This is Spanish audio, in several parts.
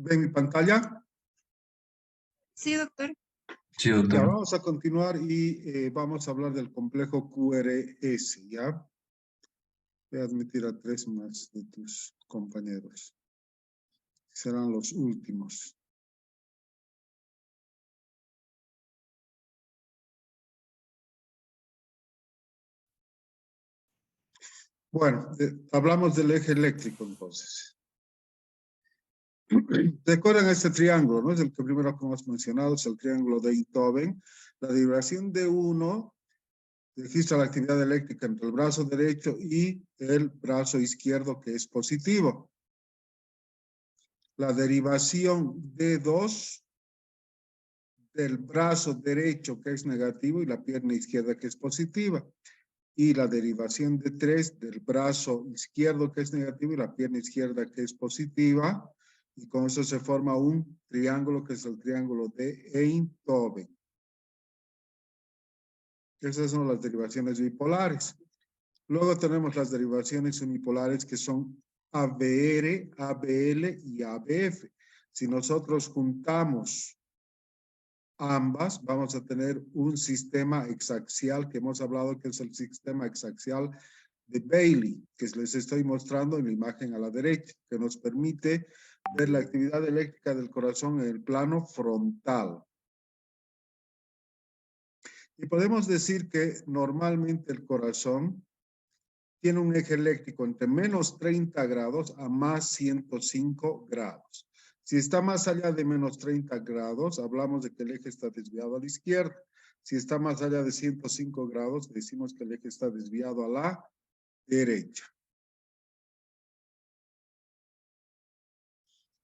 ¿Ven mi pantalla? Sí, doctor. Sí, Ya, doctor. vamos a continuar y vamos a hablar del complejo QRS, ¿ya? Voy a admitir a 3 más de tus compañeros. Serán los últimos. Bueno, hablamos del eje eléctrico entonces. Recuerden este triángulo, ¿no? Es el que primero que hemos mencionado, es el triángulo de Einthoven. La derivación de 1 registra la actividad eléctrica entre el brazo derecho y el brazo izquierdo, que es positivo. La derivación de 2 del brazo derecho, que es negativo, y la pierna izquierda, que es positiva. Y la derivación de 3 del brazo izquierdo, que es negativo, y la pierna izquierda, que es positiva. Y con eso se forma un triángulo, que es el triángulo de Einthoven. Esas son las derivaciones bipolares. Luego tenemos las derivaciones unipolares, que son ABR, ABL y ABF. Si nosotros juntamos ambas, vamos a tener un sistema hexaxial que hemos hablado, que es el sistema hexaxial de Bailey, que les estoy mostrando en la imagen a la derecha, que nos permite ver la actividad eléctrica del corazón en el plano frontal. Y podemos decir que normalmente el corazón tiene un eje eléctrico entre menos 30 grados a más 105 grados. Si está más allá de menos 30 grados, hablamos de que el eje está desviado a la izquierda. Si está más allá de 105 grados, decimos que el eje está desviado a la derecha.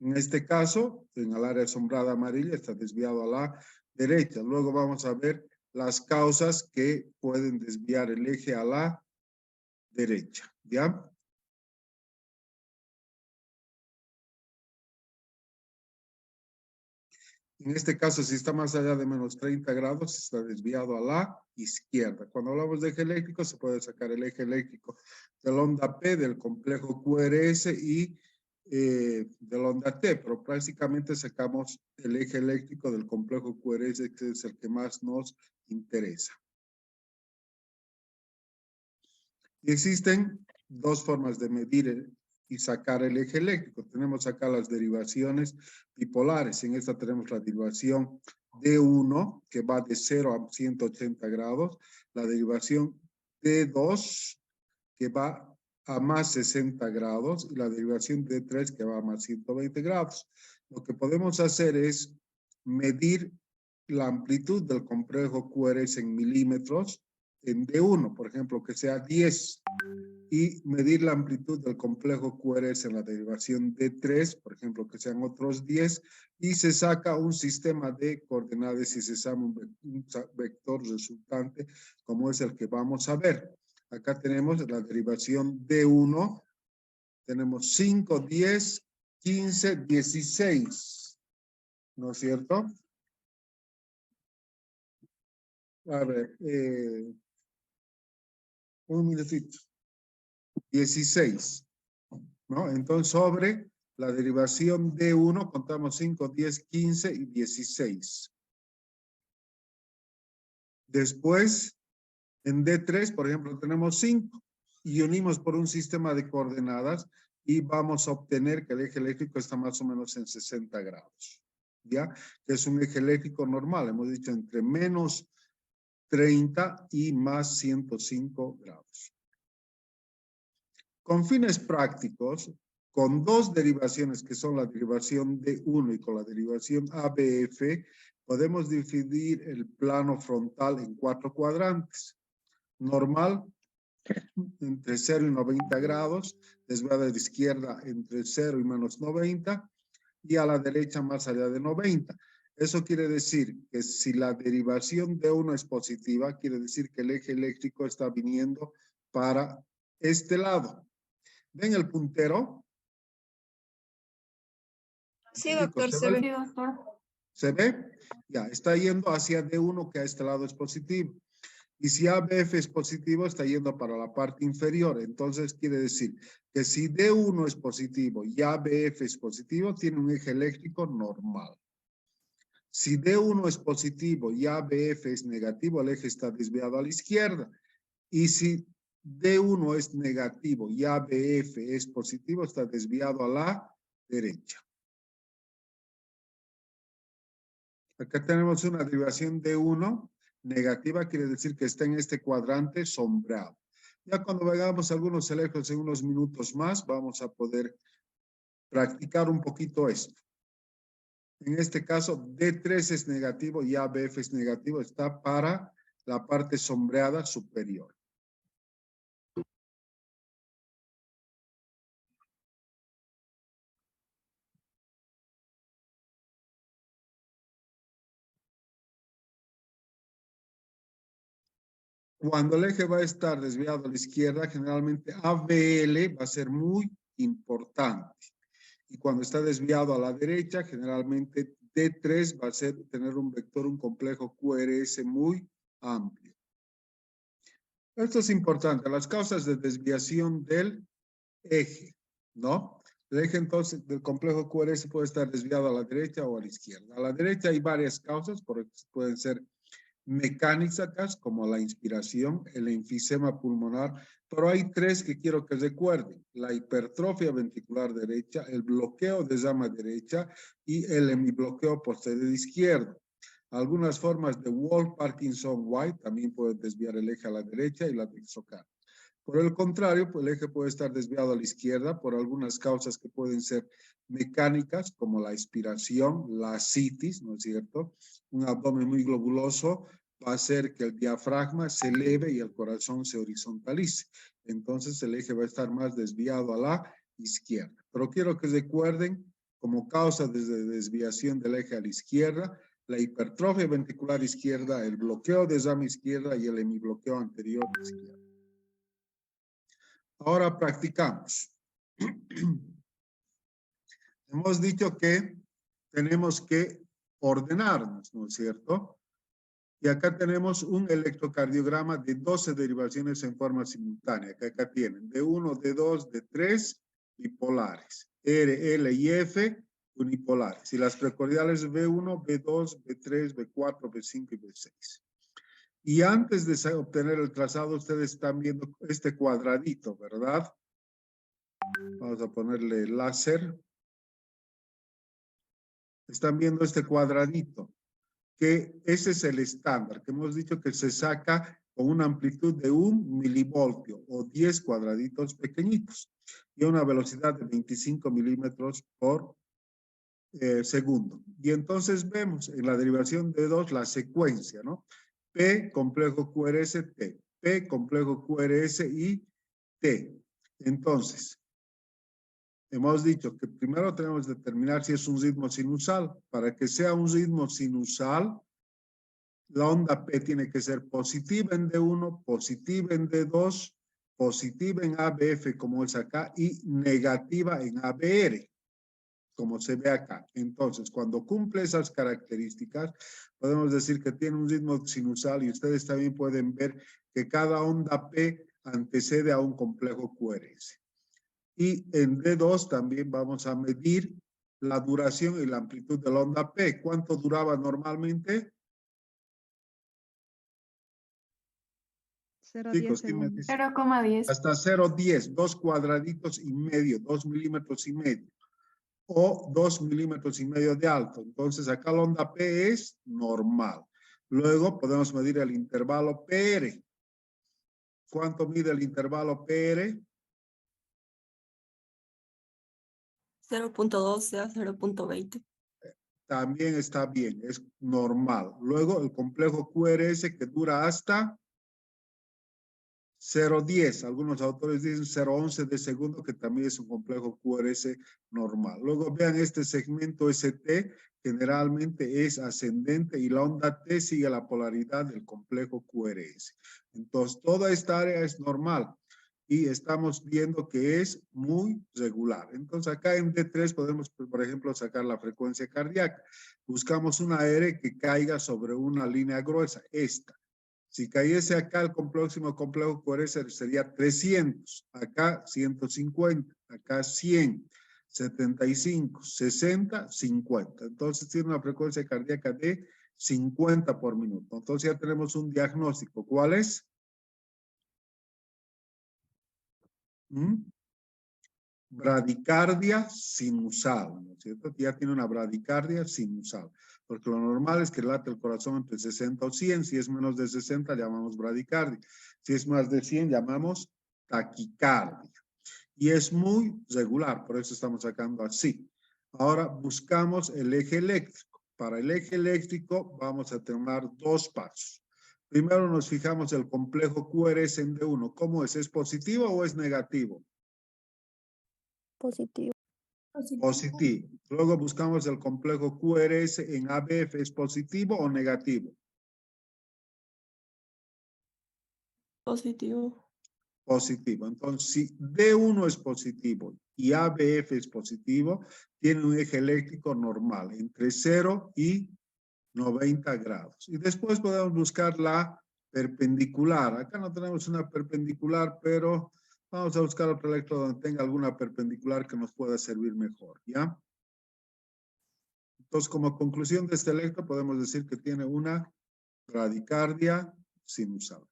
En este caso, en el área sombrada amarilla, está desviado a la derecha. Luego vamos a ver las causas que pueden desviar el eje a la derecha, ¿ya? En este caso, si está más allá de menos 30 grados, está desviado a la izquierda. Cuando hablamos de eje eléctrico, se puede sacar el eje eléctrico de la onda P, del complejo QRS y de la onda T, pero prácticamente sacamos el eje eléctrico del complejo QRS, que es el que más nos interesa. Y existen 2 formas de medir y sacar el eje eléctrico. Tenemos acá las derivaciones bipolares. En esta tenemos la derivación D1, que va de 0 a 180 grados. La derivación D2, que va a más 60 grados. Y la derivación D3, que va a más 120 grados. Lo que podemos hacer es medir la amplitud del complejo QRS en milímetros en D1, por ejemplo, que sea 10, y medir la amplitud del complejo QRS en la derivación D3, por ejemplo, que sean otros 10, y se saca un sistema de coordenadas y se saca un vector resultante, como es el que vamos a ver. Acá tenemos la derivación D1, tenemos 5, 10, 15, 16, ¿no es cierto? A ver, un minutito. 16, ¿no? Entonces, sobre la derivación de 1, contamos 5, 10, 15 y 16. Después, en D3, por ejemplo, tenemos 5 y unimos por un sistema de coordenadas y vamos a obtener que el eje eléctrico está más o menos en 60 grados, ¿ya? Que es un eje eléctrico normal, hemos dicho entre menos 30 y más 105 grados. Con fines prácticos, con 2 derivaciones que son la derivación D1 y con la derivación ABF, podemos dividir el plano frontal en 4 cuadrantes. Normal, entre 0 y 90 grados, desviada de izquierda entre 0 y menos 90, y a la derecha más allá de 90. Eso quiere decir que si la derivación D1 es positiva, quiere decir que el eje eléctrico está viniendo para este lado. ¿Ven el puntero? Sí, doctor, se ve. ¿Se ve? Ya, está yendo hacia D1, que a este lado es positivo. Y si ABF es positivo, está yendo para la parte inferior. Entonces quiere decir que si D1 es positivo y ABF es positivo, tiene un eje eléctrico normal. Si D1 es positivo y ABF es negativo, el eje está desviado a la izquierda. Y si D1 es negativo y ABF es positivo, está desviado a la derecha. Acá tenemos una derivación D1 negativa, quiere decir que está en este cuadrante sombreado. Ya cuando veamos algunos ejemplos en unos minutos más, vamos a poder practicar un poquito esto. En este caso, D3 es negativo y ABF es negativo, está para la parte sombreada superior. Cuando el eje va a estar desviado a la izquierda, generalmente ABL va a ser muy importante. Y cuando está desviado a la derecha, generalmente D3 va a tener un vector, un complejo QRS muy amplio. Esto es importante, las causas de desviación del eje, ¿no? El eje entonces del complejo QRS puede estar desviado a la derecha o a la izquierda. A la derecha hay varias causas, pueden ser mecánicas como la inspiración, el enfisema pulmonar, pero hay tres que quiero que recuerden: la hipertrofia ventricular derecha, el bloqueo de llama derecha y el hemibloqueo posterior izquierdo. Algunas formas de Wolff-Parkinson-White también pueden desviar el eje a la derecha y la dexocardia. Por el contrario, pues el eje puede estar desviado a la izquierda por algunas causas que pueden ser mecánicas, como la expiración, la ascitis, ¿no es cierto? Un abdomen muy globuloso va a hacer que el diafragma se eleve y el corazón se horizontalice. Entonces el eje va a estar más desviado a la izquierda. Pero quiero que recuerden como causa de desviación del eje a la izquierda, la hipertrofia ventricular izquierda, el bloqueo de llama izquierda y el hemibloqueo anterior izquierdo. Ahora practicamos. Hemos dicho que tenemos que ordenarnos, ¿no es cierto? Y acá tenemos un electrocardiograma de 12 derivaciones en forma simultánea, que acá tienen D1, D2, D3, bipolares, R, L y F, unipolares. Y las precordiales B1, B2, B3, B4, B5 y B6. Y antes de obtener el trazado, ustedes están viendo este cuadradito, ¿verdad? Vamos a ponerle láser. Están viendo este cuadradito, que ese es el estándar, que hemos dicho que se saca con una amplitud de 1 milivoltio o 10 cuadraditos pequeñitos y a una velocidad de 25 milímetros por segundo. Y entonces vemos en la derivación de 2 la secuencia, ¿no? P, complejo QRS, T. P, complejo QRS y T. Entonces, hemos dicho que primero tenemos que determinar si es un ritmo sinusal. Para que sea un ritmo sinusal, la onda P tiene que ser positiva en D1, positiva en D2, positiva en ABF como es acá y negativa en ABR, como se ve acá. Entonces, cuando cumple esas características, podemos decir que tiene un ritmo sinusal y ustedes también pueden ver que cada onda P antecede a un complejo QRS. Y en D2 también vamos a medir la duración y la amplitud de la onda P. ¿Cuánto duraba normalmente? 0,10 segundos. 0,10. Hasta 0,10, 2 cuadraditos y medio, 2 milímetros y medio. O 2 milímetros y medio de alto. Entonces acá la onda P es normal. Luego podemos medir el intervalo PR. ¿Cuánto mide el intervalo PR? 0.12 a 0.20. También está bien, es normal. Luego el complejo QRS que dura hasta 0,10. Algunos autores dicen 0,11 de segundo, que también es un complejo QRS normal. Luego vean este segmento ST, generalmente es ascendente y la onda T sigue la polaridad del complejo QRS. Entonces, toda esta área es normal y estamos viendo que es muy regular. Entonces, acá en D3 podemos, por ejemplo, sacar la frecuencia cardíaca. Buscamos una R que caiga sobre una línea gruesa, esta. Si cayese acá el próximo complejo QRS sería 300, acá 150, acá 100, 75, 60, 50. Entonces tiene una frecuencia cardíaca de 50 por minuto. Entonces ya tenemos un diagnóstico. ¿Cuál es? Bradicardia sinusal, ¿no es cierto? Ya tiene una bradicardia sinusal, porque lo normal es que late el corazón entre 60 o 100, si es menos de 60 llamamos bradicardia, si es más de 100 llamamos taquicardia, y es muy regular, por eso estamos sacando así. Ahora buscamos el eje eléctrico. Para el eje eléctrico vamos a tomar dos pasos. Primero nos fijamos el complejo QRS en D1, ¿cómo es? ¿Es positivo o es negativo? Positivo. Positivo. Luego buscamos el complejo QRS en ABF, ¿es positivo o negativo? Positivo. Positivo. Entonces, si D1 es positivo y ABF es positivo, tiene un eje eléctrico normal, entre 0 y 90 grados. Y después podemos buscar la perpendicular. Acá no tenemos una perpendicular, pero vamos a buscar otro electrodo donde tenga alguna perpendicular que nos pueda servir mejor, ¿ya? Entonces, como conclusión de este electro, podemos decir que tiene una bradicardia sinusal.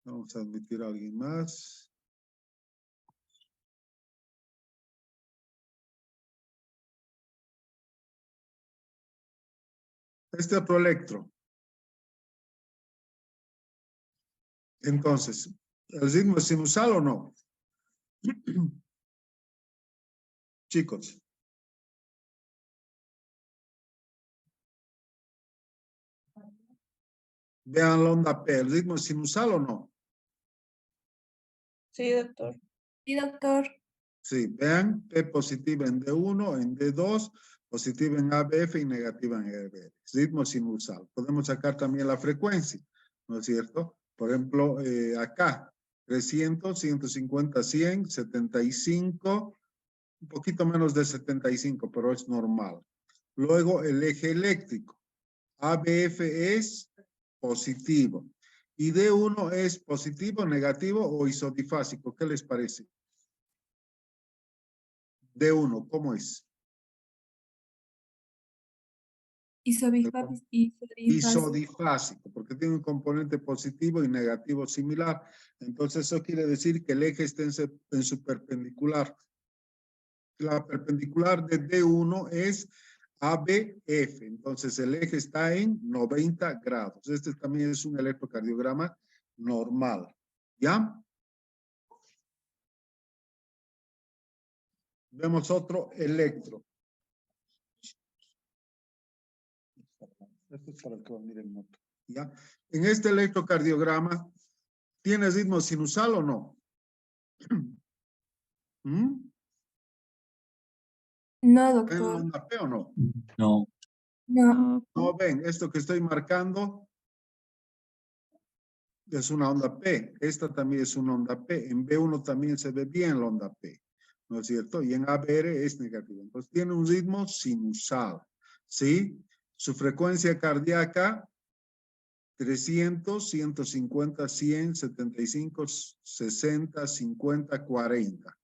Vamos a admitir a alguien más. Este otro electro. Entonces, ¿el ritmo es sinusal o no? Chicos. Vean la onda P. ¿El ritmo es sinusal o no? Sí, doctor. Sí, doctor. Sí, vean, P positiva en D1, en D2, positiva en ABF y negativa en EBR. Ritmo sinusal. Podemos sacar también la frecuencia, ¿no es cierto? Por ejemplo, acá, 300, 150, 100, 75, un poquito menos de 75, pero es normal. Luego, el eje eléctrico. ABF es positivo. ¿Y D1 es positivo, negativo o isodifásico? ¿Qué les parece? D1, ¿cómo es? Isodifásico, porque tiene un componente positivo y negativo similar. Entonces, eso quiere decir que el eje está en su perpendicular. La perpendicular de D1 es ABF. Entonces, el eje está en 90 grados. Este también es un electrocardiograma normal. ¿Ya? Vemos otro electro. Esto es para que lo miren mucho. ¿Ya? En este electrocardiograma, ¿tiene ritmo sinusal o no? No, ¿Ven la doctor. onda P o no? No. No. No ven, esto que estoy marcando es una onda P. Esta también es una onda P. En B1 también se ve bien la onda P, ¿no es cierto? Y en ABR es negativo. Entonces tiene un ritmo sinusal, ¿sí? Su frecuencia cardíaca 300, 150, 100, 75, 60, 50, 40.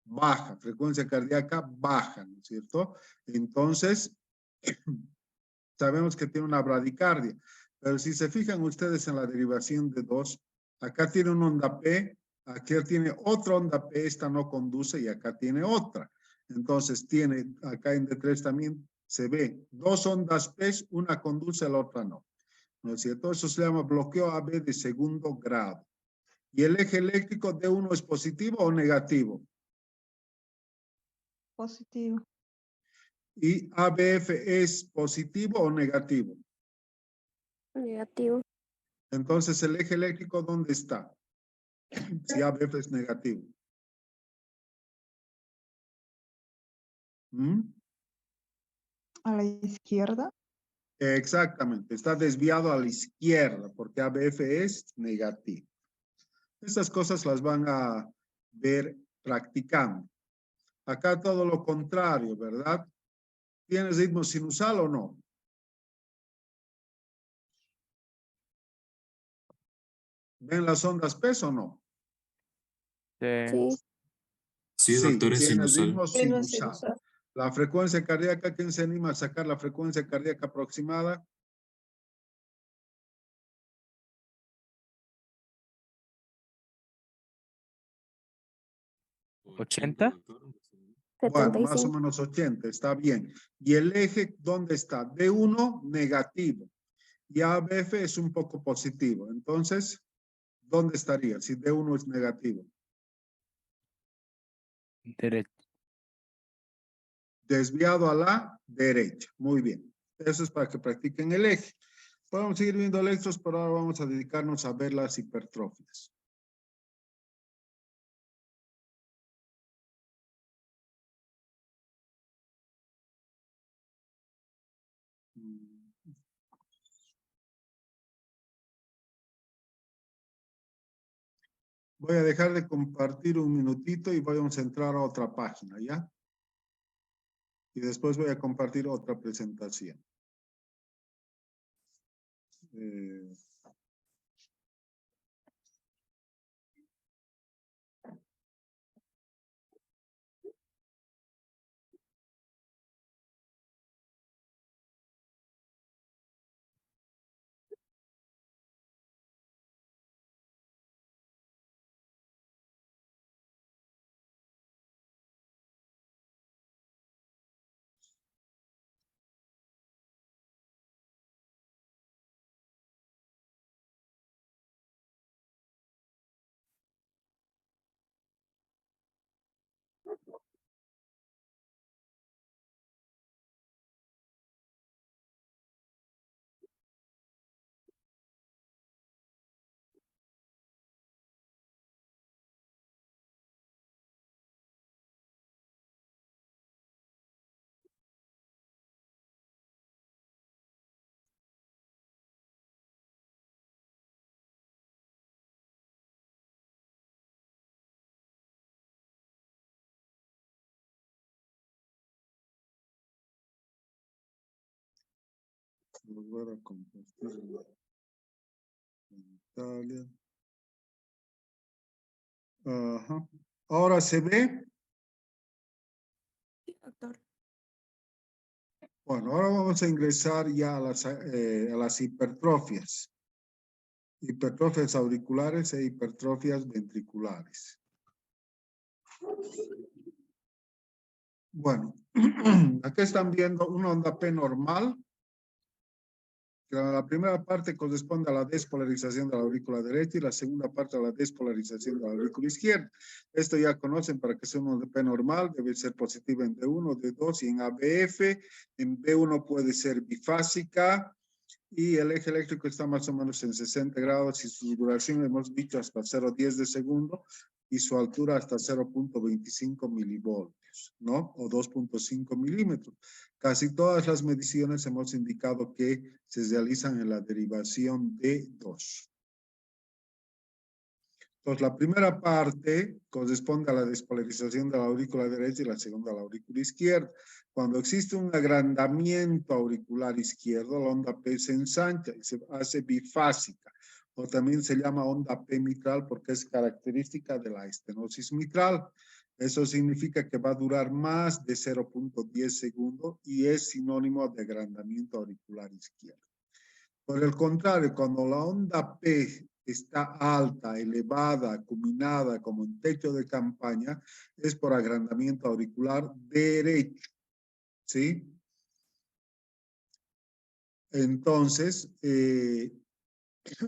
Baja, frecuencia cardíaca baja, ¿no es cierto? Entonces, sabemos que tiene una bradicardia, pero si se fijan ustedes en la derivación de 2, acá tiene una onda P, aquí tiene otra onda P, esta no conduce y acá tiene otra. Entonces tiene, acá en D3 también se ve dos ondas P, una conduce, la otra no. ¿No es cierto? Eso se llama bloqueo AB de segundo grado. ¿Y el eje eléctrico D1 es positivo o negativo? Positivo. ¿Y ABF es positivo o negativo? Negativo. Entonces, ¿el eje eléctrico dónde está? Si ABF es negativo. ¿A la izquierda? Exactamente, está desviado a la izquierda porque ABF es negativo. Estas cosas las van a ver practicando. Acá todo lo contrario, ¿verdad? ¿Tienes ritmo sinusal o no? ¿Ven las ondas P o no? Sí. Sí, doctor, es tiene sinusal. ritmo sinusal. La frecuencia cardíaca, ¿quién se anima a sacar la frecuencia cardíaca aproximada? ¿80? Bueno, más o 75. menos 80, está bien. ¿Y el eje dónde está? D1 negativo. Y ABF es un poco positivo. Entonces, ¿dónde estaría si D1 es negativo? Derecha. Desviado a la derecha. Muy bien. Eso es para que practiquen el eje. Podemos seguir viendo electros, pero ahora vamos a dedicarnos a ver las hipertrofias. Voy a dejar de compartir un minutito y vamos a entrar a otra página, ¿ya? Y después voy a compartir otra presentación. Volver a compartir la pantalla. Ajá. Ahora se ve. Sí, doctor. Bueno, ahora vamos a ingresar ya a las hipertrofias. Hipertrofias auriculares e hipertrofias ventriculares. Bueno, aquí están viendo una onda P normal. La primera parte corresponde a la despolarización de la aurícula derecha y la segunda parte a la despolarización de la aurícula izquierda. Esto ya conocen, para que sea una onda P normal, debe ser positiva en D1, D2 y en ABF. En B1 puede ser bifásica y el eje eléctrico está más o menos en 60 grados y su duración hemos dicho hasta 0,10 de segundo y su altura hasta 0.25 milivoltios, ¿no? O 2.5 milímetros. Casi todas las mediciones hemos indicado que se realizan en la derivación D2. Entonces, la primera parte corresponde a la despolarización de la aurícula derecha y la segunda a la aurícula izquierda. Cuando existe un agrandamiento auricular izquierdo, la onda P se ensancha y se hace bifásica, o también se llama onda P mitral porque es característica de la estenosis mitral. Eso significa que va a durar más de 0.10 segundos y es sinónimo de agrandamiento auricular izquierdo. Por el contrario, cuando la onda P está alta, elevada, acuminada, como en techo de campaña, es por agrandamiento auricular derecho. ¿Sí? Entonces,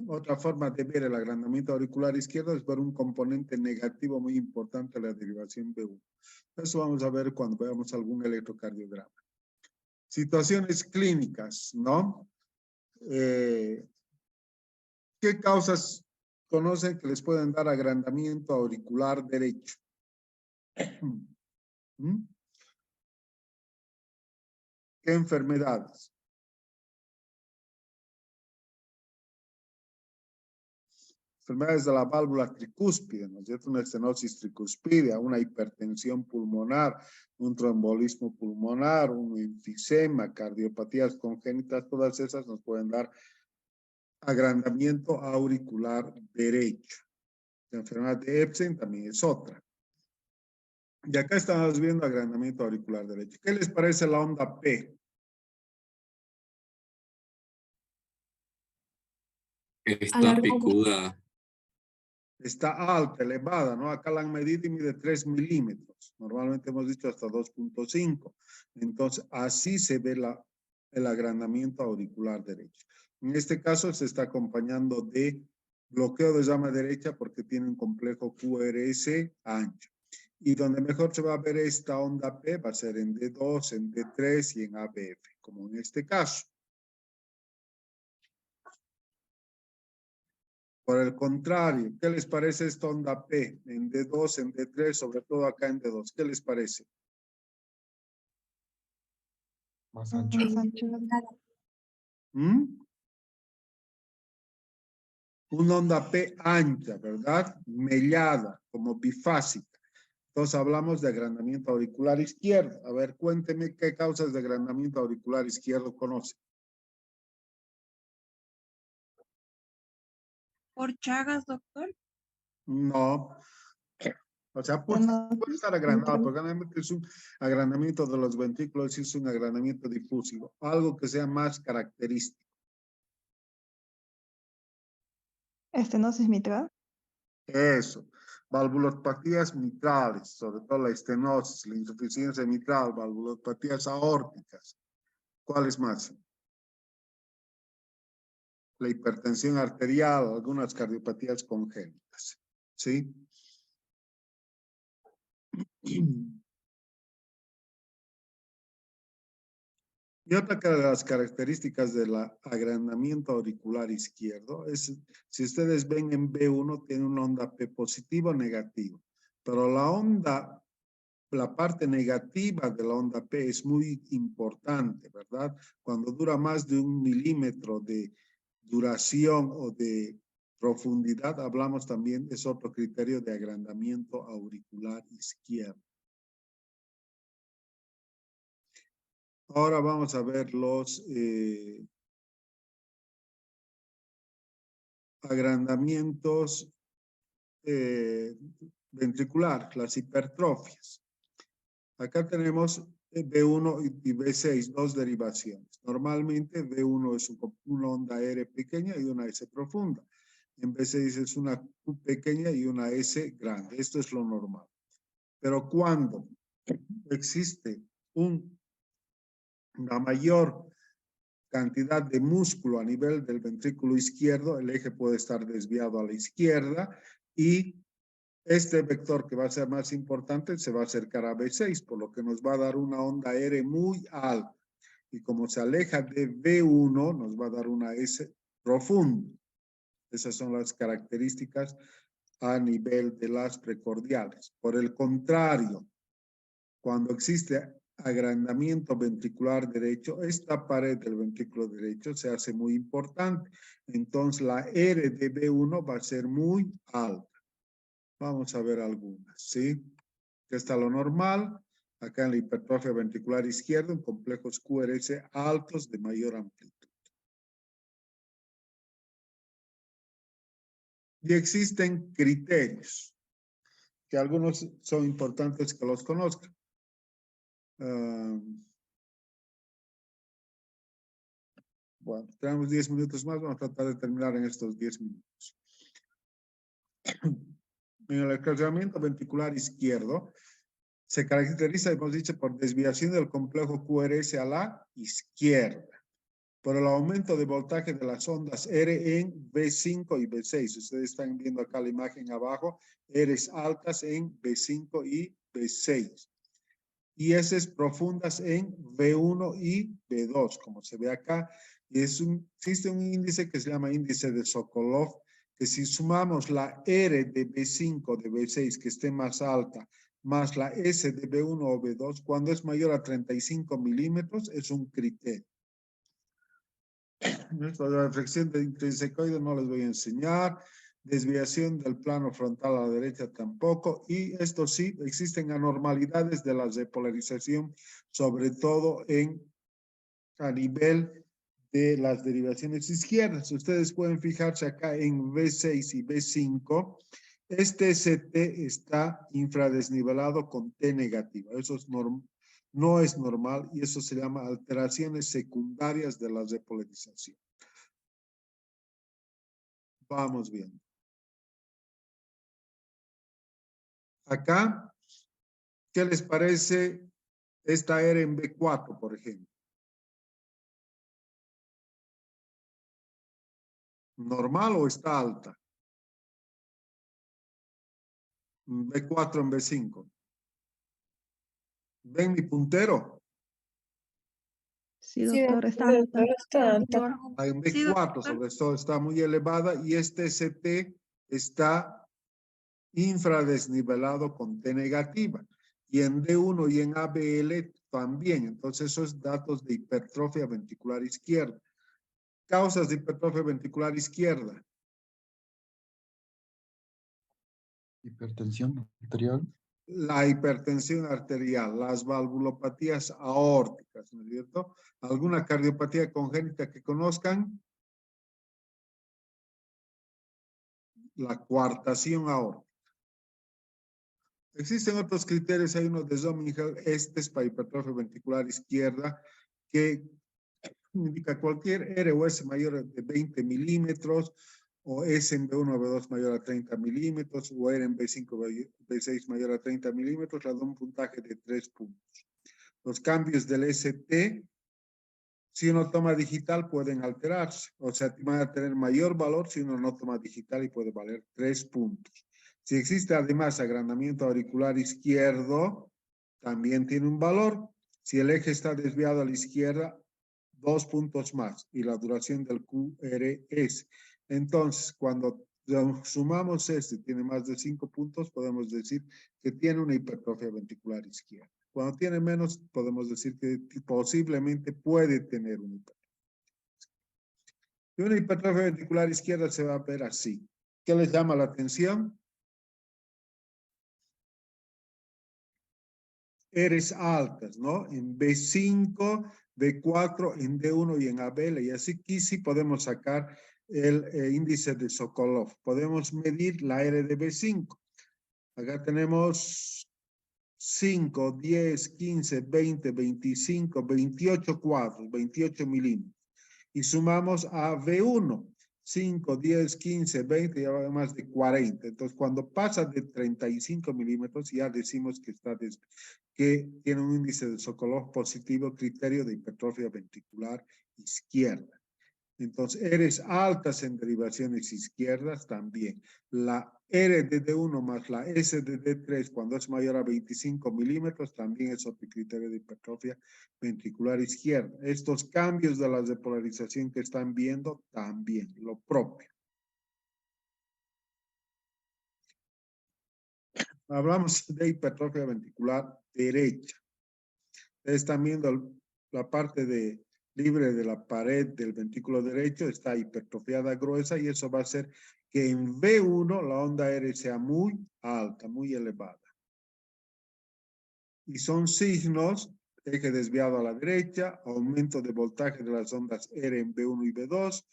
otra forma de ver el agrandamiento auricular izquierdo es por un componente negativo muy importante de la derivación B1. Eso vamos a ver cuando veamos algún electrocardiograma. Situaciones clínicas, ¿no? ¿Qué causas conocen que les pueden dar agrandamiento auricular derecho? ¿Mm? ¿Qué enfermedades? enfermedades de la válvula tricúspide, ¿no es cierto? Una estenosis tricuspidea, una hipertensión pulmonar, un trombolismo pulmonar, un enfisema, cardiopatías congénitas, todas esas nos pueden dar agrandamiento auricular derecho. La enfermedad de Epstein también es otra. Y acá estamos viendo agrandamiento auricular derecho. ¿Qué les parece la onda P? Está picuda. Está alta, elevada, ¿no? Acá la han medido y mide 3 milímetros. Normalmente hemos dicho hasta 2.5. Entonces, así se ve el agrandamiento auricular derecho. En este caso se está acompañando de bloqueo de llama derecha porque tiene un complejo QRS ancho. Y donde mejor se va a ver esta onda P va a ser en D2, en D3 y en ABF, como en este caso. Por el contrario, ¿qué les parece esta onda P? En D2, en D3, sobre todo acá en D2. ¿Qué les parece? Más ancho. ¿Mm? Una onda P ancha, ¿verdad? Mellada, como bifásica. Entonces hablamos de agrandamiento auricular izquierdo. A ver, cuénteme qué causas de agrandamiento auricular izquierdo conoce. ¿Por Chagas, doctor? No. O sea, puede estar agrandado, pero realmente es un agrandamiento de los ventrículos, es un agrandamiento difusivo. Algo que sea más característico. Estenosis mitral. Eso. Valvulopatías mitrales, sobre todo la estenosis, la insuficiencia mitral, valvulopatías aórticas. ¿Cuáles más? La hipertensión arterial, algunas cardiopatías congénitas. ¿Sí? Y otra de las características del agrandamiento auricular izquierdo es, si ustedes ven en B1, tiene una onda P positiva o negativa, pero la parte negativa de la onda P es muy importante, ¿verdad? Cuando dura más de 1 milímetro de duración o de profundidad, hablamos también, es otro criterio de agrandamiento auricular izquierdo. Ahora vamos a ver los agrandamientos ventricular, las hipertrofias. Acá tenemos B1 y B6, dos derivaciones. Normalmente B1 es una onda R pequeña y una S profunda. En B6 es una Q pequeña y una S grande. Esto es lo normal. Pero cuando existe una mayor cantidad de músculo a nivel del ventrículo izquierdo, el eje puede estar desviado a la izquierda y este vector que va a ser más importante se va a acercar a B6, por lo que nos va a dar una onda R muy alta. Y como se aleja de B1, nos va a dar una S profunda. Esas son las características a nivel de las precordiales. Por el contrario, cuando existe agrandamiento ventricular derecho, esta pared del ventrículo derecho se hace muy importante. Entonces la R de B1 va a ser muy alta. Vamos a ver algunas, ¿sí? Que está lo normal. Acá en la hipertrofia ventricular izquierda, en complejos QRS altos de mayor amplitud. Y existen criterios, que algunos son importantes que los conozcan. Bueno, tenemos 10 minutos más, vamos a tratar de terminar en estos 10 minutos. En el agrandamiento ventricular izquierdo se caracteriza, hemos dicho, por desviación del complejo QRS a la izquierda, por el aumento de voltaje de las ondas R en B5 y B6. Ustedes están viendo acá la imagen abajo, R's altas en B5 y B6. Y S's profundas en B1 y B2, como se ve acá. Y existe un índice que se llama índice de Sokolov, que si sumamos la R de B5, de B6, que esté más alta, más la S de B1 o B2, cuando es mayor a 35 milímetros, es un criterio. Esto de la flexión de intrinsecoide no les voy a enseñar. Desviación del plano frontal a la derecha tampoco. Y esto sí, existen anormalidades de la repolarización, sobre todo a nivel de las derivaciones izquierdas. Ustedes pueden fijarse acá en V6 y V5. Este ST está infradesnivelado con T negativa. Eso es no es normal y eso se llama alteraciones secundarias de la repolarización. Vamos viendo. Acá, ¿qué les parece esta R en B4, por ejemplo? ¿Normal o está alta? B4 en B5. ¿Ven mi puntero? Sí, Sí, doctor, está alta. doctor, está alta. En Sí, B4 doctor. sobre todo está muy elevada y este ST está infradesnivelado con T negativa. Y en D1 y en ABL también. Entonces esos datos de hipertrofia ventricular izquierda. Causas de hipertrofia ventricular izquierda. Hipertensión arterial. La hipertensión arterial, las valvulopatías aórticas, ¿no es cierto? ¿Alguna cardiopatía congénita que conozcan? La coartación aórtica. Existen otros criterios, hay uno de Zomingel, este es para hipertrofia ventricular izquierda, que indica cualquier R o S mayor de 20 milímetros, o S en B1 o B2 mayor a 30 milímetros, o R en B5 B6 mayor a 30 milímetros, le da un puntaje de 3 puntos. Los cambios del ST, si uno toma digital, pueden alterarse. O sea, van a tener mayor valor si uno no toma digital y puede valer 3 puntos. Si existe además agrandamiento auricular izquierdo, también tiene un valor. Si el eje está desviado a la izquierda, 2 puntos más. Y la duración del QRS. Entonces, cuando sumamos este, tiene más de 5 puntos, podemos decir que tiene una hipertrofia ventricular izquierda. Cuando tiene menos, podemos decir que posiblemente puede tener una hipertrofia. Y una hipertrofia ventricular izquierda se va a ver así. ¿Qué les llama la atención? Eres altas, ¿no? En B5, B4, en D1 y en ABL. Y así aquí sí podemos sacar el índice de Sokolov. Podemos medir la R de B5. Acá tenemos 5, 10, 15, 20, 25, 28 cuadros, 28 milímetros. Y sumamos a V1, 5, 10, 15, 20, ya va más de 40. Entonces, cuando pasa de 35 milímetros, ya decimos que, que tiene un índice de Sokolov positivo, criterio de hipertrofia ventricular izquierda. Entonces, R's altas en derivaciones izquierdas también. La R de D1 más la S de D3 cuando es mayor a 25 milímetros también es otro criterio de hipertrofia ventricular izquierda. Estos cambios de la depolarización que están viendo también, lo propio. Hablamos de hipertrofia ventricular derecha. Ustedes están viendo la parte libre de la pared del ventrículo derecho, está hipertrofiada gruesa y eso va a hacer que en V1 la onda R sea muy alta, muy elevada. Y son signos, eje desviado a la derecha, aumento de voltaje de las ondas R en B1 y B2,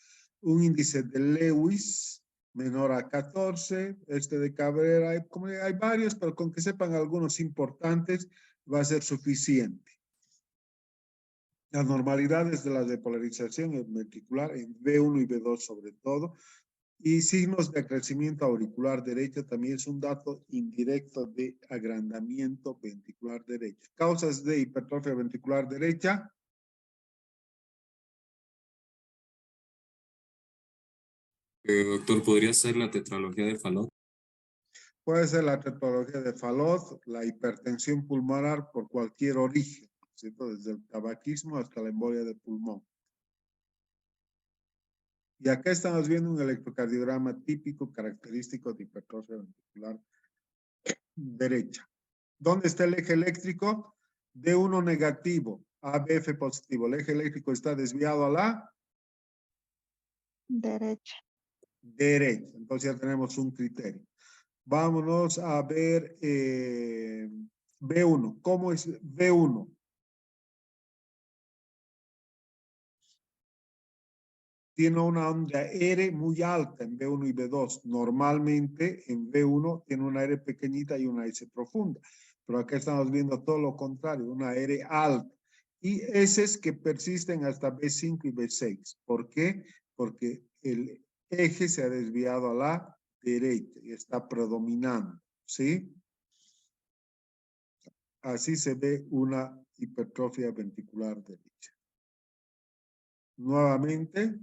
un índice de Lewis menor a 14, este de Cabrera, hay varios, pero con que sepan algunos importantes va a ser suficiente. Las normalidades de la depolarización ventricular en B1 y B2 sobre todo, y signos de crecimiento auricular derecho también es un dato indirecto de agrandamiento ventricular derecho. Causas de hipertrofia ventricular derecha. Doctor, ¿podría ser la tetralogía de Fallot? Puede ser la tetralogía de Fallot, la hipertensión pulmonar por cualquier origen, ¿cierto? Desde el tabaquismo hasta la embolia de pulmón. Y acá estamos viendo un electrocardiograma típico característico de hipertrofia ventricular derecha. ¿Dónde está el eje eléctrico? D1 negativo, ABF positivo. El eje eléctrico está desviado a la Derecha. derecha. Entonces ya tenemos un criterio. Vámonos a ver B1. ¿Cómo es B1? Tiene una onda R muy alta en B1 y B2. Normalmente en B1 tiene una R pequeñita y una S profunda. Pero acá estamos viendo todo lo contrario, una R alta. Y S que persisten hasta B5 y B6. ¿Por qué? Porque el eje se ha desviado a la derecha y está predominando. ¿Sí? Así se ve una hipertrofia ventricular derecha. Nuevamente,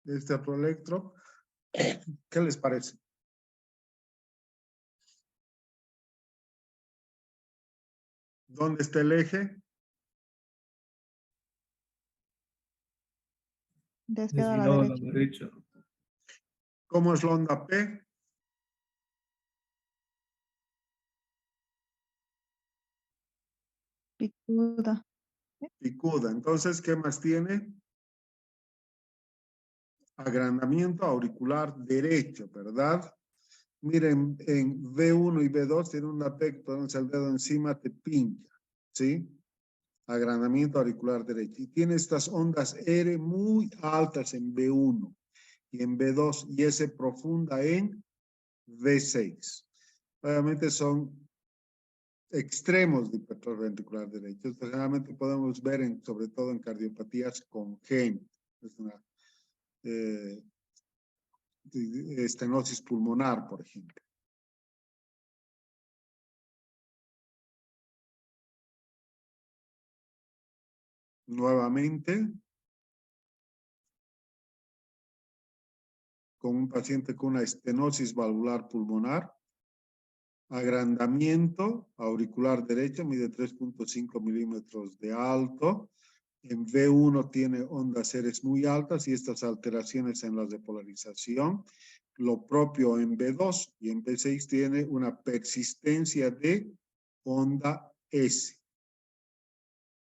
este otro electro. ¿Qué les parece? ¿Dónde está el eje? Desviado a la Desviado a la derecha. derecha. ¿Cómo es la onda P? Picuda. Picuda. Entonces, ¿qué más tiene? Agrandamiento auricular derecho, ¿verdad? Miren, en V1 y V2 tiene un P, pones el dedo encima, te pincha, ¿sí? Agrandamiento auricular derecho. Y tiene estas ondas R muy altas en V1 y en V2 y S profunda en V6. Obviamente son extremos de hipertrofia ventricular derecha. Esto generalmente podemos ver sobre todo en cardiopatías congénitas. Es una estenosis pulmonar, por ejemplo. Nuevamente, con un paciente con una estenosis valvular pulmonar, agrandamiento auricular derecho, mide 3.5 milímetros de alto. En V1 tiene ondas seres muy altas y estas alteraciones en la depolarización. Lo propio en B2 y en B6 tiene una persistencia de onda S,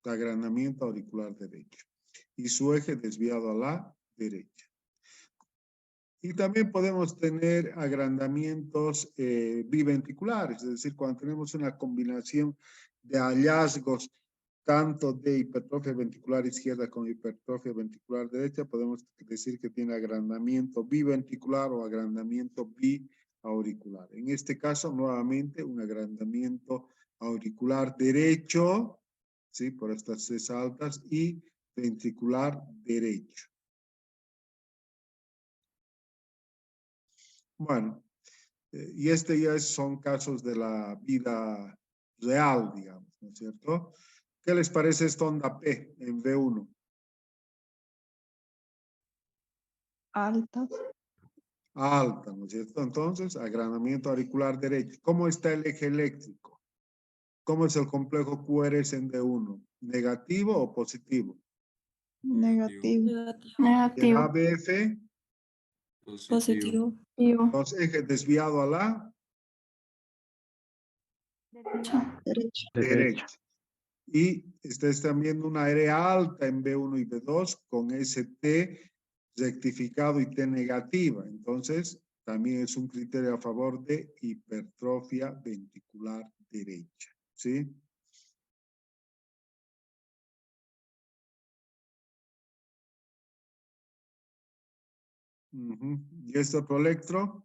agrandamiento auricular derecho, y su eje desviado a la derecha. Y también podemos tener agrandamientos biventriculares, es decir, cuando tenemos una combinación de hallazgos tanto de hipertrofia ventricular izquierda como hipertrofia ventricular derecha, podemos decir que tiene agrandamiento biventricular o agrandamiento biauricular. En este caso, nuevamente, un agrandamiento auricular derecho, ¿sí? Por estas C altas, y ventricular derecho. Bueno, y este ya son casos de la vida real, digamos, ¿no es cierto? ¿Qué les parece esta onda P en V1? Altas. Alta, ¿no es cierto? Entonces, agrandamiento auricular derecho. ¿Cómo está el eje eléctrico? ¿Cómo es el complejo QRS en D1? ¿Negativo o positivo? Negativo. Y en ABF, Positivo. los ejes desviado a la Derecha. derecha. Y están viendo una área alta en B1 y B2 con ST rectificado y T negativa. Entonces, también es un criterio a favor de hipertrofia ventricular derecha. ¿Sí? ¿Y este otro electro?